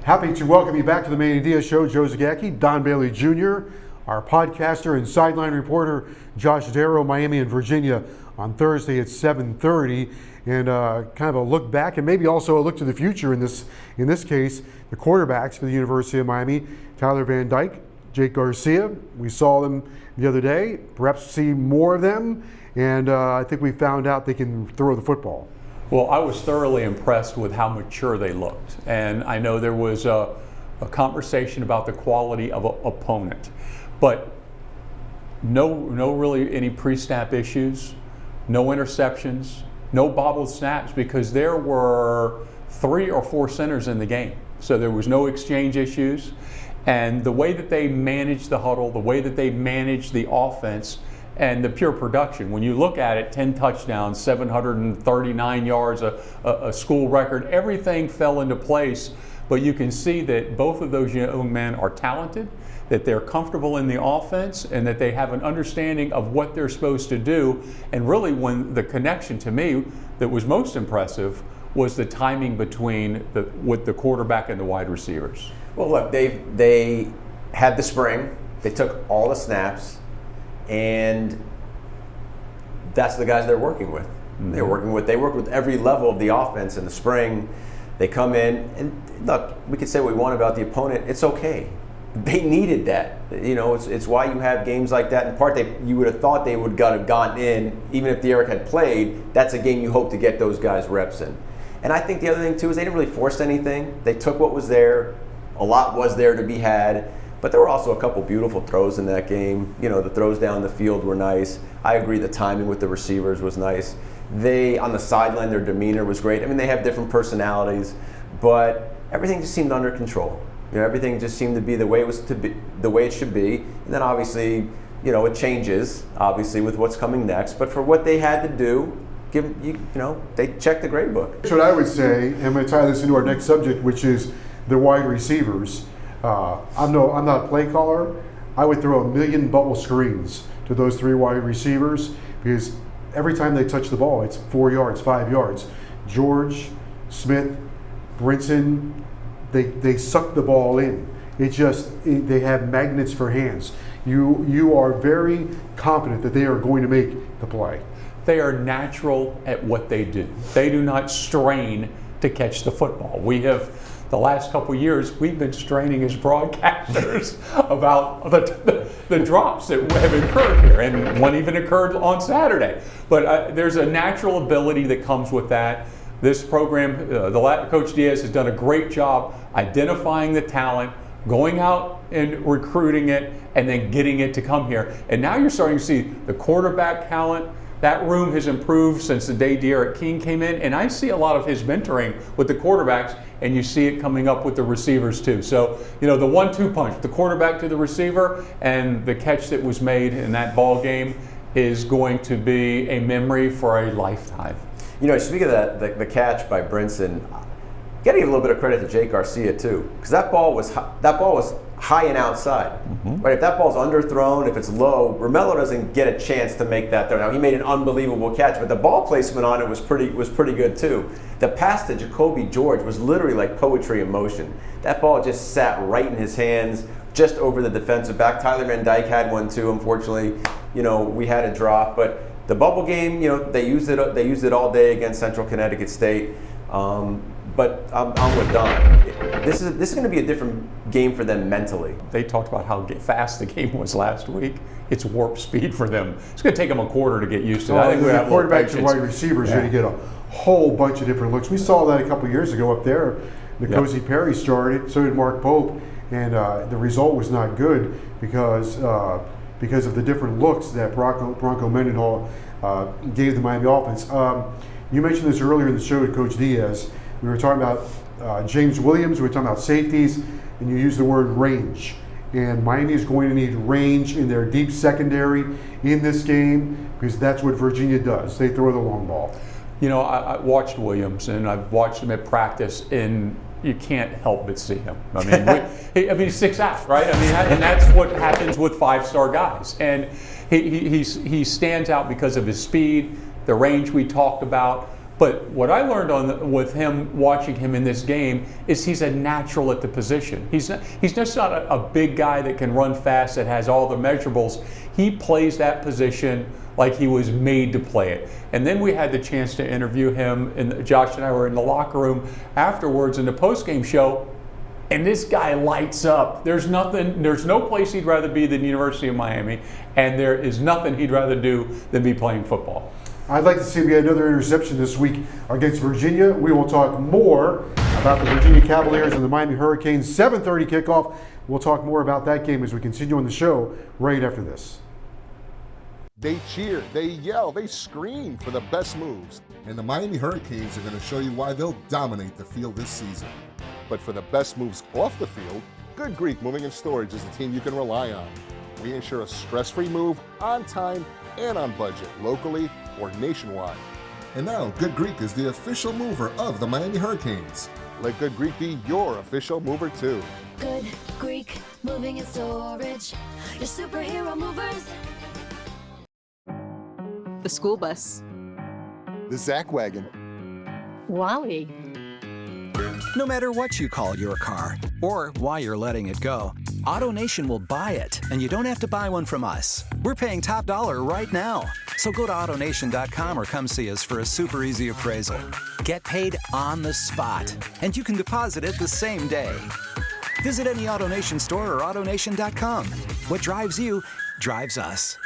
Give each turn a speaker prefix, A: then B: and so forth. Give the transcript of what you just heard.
A: Happy to welcome you back to the Manny and Diaz Show. Joe Zagacki, Don Bailey Jr., our podcaster and sideline reporter, Josh Darrow, Miami and Virginia on Thursday at 7:30. And kind of a look back and maybe also a look to the future in this case, the quarterbacks for the University of Miami, Tyler Van Dyke, Jake Garcia. We saw them the other day, perhaps see more of them. And I think we found out they can throw the football.
B: Well, I was thoroughly impressed with how mature they looked. And I know there was a conversation about the quality of an opponent. But no really any pre-snap issues, no interceptions, no bobbled snaps, because there were 3 or 4 centers in the game. So there was no exchange issues. And the way that they managed the huddle, the way that they managed the offense, and the pure production. When you look at it, 10 touchdowns, 739 yards, a school record, everything fell into place. But you can see that both of those young men are talented, that they're comfortable in the offense, and that they have an understanding of what they're supposed to do. And really, when the connection to me that was most impressive was the timing between with the quarterback and the wide receivers.
C: Well, look, they had the spring. They took all the snaps. And that's the guys they're working with. Mm-hmm. They work with every level of the offense in the spring. They come in and look, we could say what we want about the opponent. It's okay. They needed that. You know, it's why you have games like that. In part, you would have thought they would have gotten in, even if Derek had played. That's a game you hope to get those guys reps in. And I think the other thing too is they didn't really force anything. They took what was there. A lot was there to be had. But there were also a couple beautiful throws in that game. You know, the throws down the field were nice. I agree the timing with the receivers was nice. They, on the sideline, their demeanor was great. I mean, they have different personalities, but everything just seemed under control. You know, everything just seemed to be the way it should be. And then obviously, you know, it changes, obviously, with what's coming next. But for what they had to do, they checked the grade book.
A: That's what I would say, and I'm going to tie this into our next subject, which is the wide receivers. I'm not a play caller. I would throw 1,000,000 bubble screens to those 3 wide receivers because every time they touch the ball, it's 4 yards, 5 yards. George, Smith, Brinson, they suck the ball in. They have magnets for hands. You are very confident that they are going to make the play.
B: They are natural at what they do. They do not strain to catch the football. We have. The last couple of years, we've been straining as broadcasters about the drops that have occurred here, and one even occurred on Saturday. But there's a natural ability that comes with that. This program, Coach Diaz has done a great job identifying the talent, going out and recruiting it, and then getting it to come here. And now you're starting to see the quarterback talent. That room has improved since the day Derek King came in, and I see a lot of his mentoring with the quarterbacks, and you see it coming up with the receivers too. So, you know, the 1-2 punch, the quarterback to the receiver, and the catch that was made in that ball game is going to be a memory for a lifetime.
C: You know, speaking of that, the catch by Brinson, got to give a little bit of credit to Jake Garcia too, because that ball was high and outside. Mm-hmm. Right? If that ball's underthrown, if it's low, Romello doesn't get a chance to make that throw. Now he made an unbelievable catch, but the ball placement on it was pretty good too. The pass to Jacoby George was literally like poetry in motion. That ball just sat right in his hands, just over the defensive back. Tyler Van Dyke had one too. Unfortunately, you know, we had a drop, but the bubble game, you know, they used it all day against Central Connecticut State. But I'm with Don. This is going to be a different game for them mentally.
B: They talked about how fast the game was last week. It's warp speed for them. It's going to take them a quarter to get used to that.
A: I think we have quarterbacks and wide receivers are going to get a whole bunch of different looks. We saw that a couple years ago up there. Nicosi Perry started, so did Mark Pope, and the result was not good because of the different looks that Bronco Mendenhall gave the Miami offense. You mentioned this earlier in the show with Coach Diaz. We were talking about James Williams, we were talking about safeties, and you used the word range. And Miami is going to need range in their deep secondary in this game because that's what Virginia does. They throw the long ball.
B: You know, I watched Williams, and I've watched him at practice, and you can't help but see him. I mean, he sticks out, right? I mean, and that's what happens with five-star guys. And he stands out because of his speed, the range we talked about. But what I learned with him, watching him in this game, is he's a natural at the position. He's just not a big guy that can run fast, that has all the measurables. He plays that position like he was made to play it. And then we had the chance to interview him, and Josh and I were in the locker room afterwards in the post-game show, and this guy lights up. There's no place he'd rather be than University of Miami, and there is nothing he'd rather do than be playing football.
A: I'd like to see we had another interception this week against Virginia. We will talk more about the Virginia Cavaliers and the Miami Hurricanes. 7:30 kickoff. We'll talk more about that game as we continue on the show right after this.
D: They cheer, they yell, they scream for the best moves.
E: And the Miami Hurricanes are going to show you why they'll dominate the field this season.
D: But for the best moves off the field, Good Greek Moving and Storage is the team you can rely on. We ensure a stress-free move on time and on budget, locally or nationwide.
E: And now, Good Greek is the official mover of the Miami Hurricanes.
D: Let Good Greek be your official mover too.
F: Good Greek Moving and Storage, your superhero movers.
G: The school bus.
D: The Zach Wagon.
G: Wally.
H: No matter what you call your car or why you're letting it go, AutoNation will buy it, and you don't have to buy one from us. We're paying top dollar right now. So go to AutoNation.com or come see us for a super easy appraisal. Get paid on the spot, and you can deposit it the same day. Visit any AutoNation store or AutoNation.com. What drives you drives us.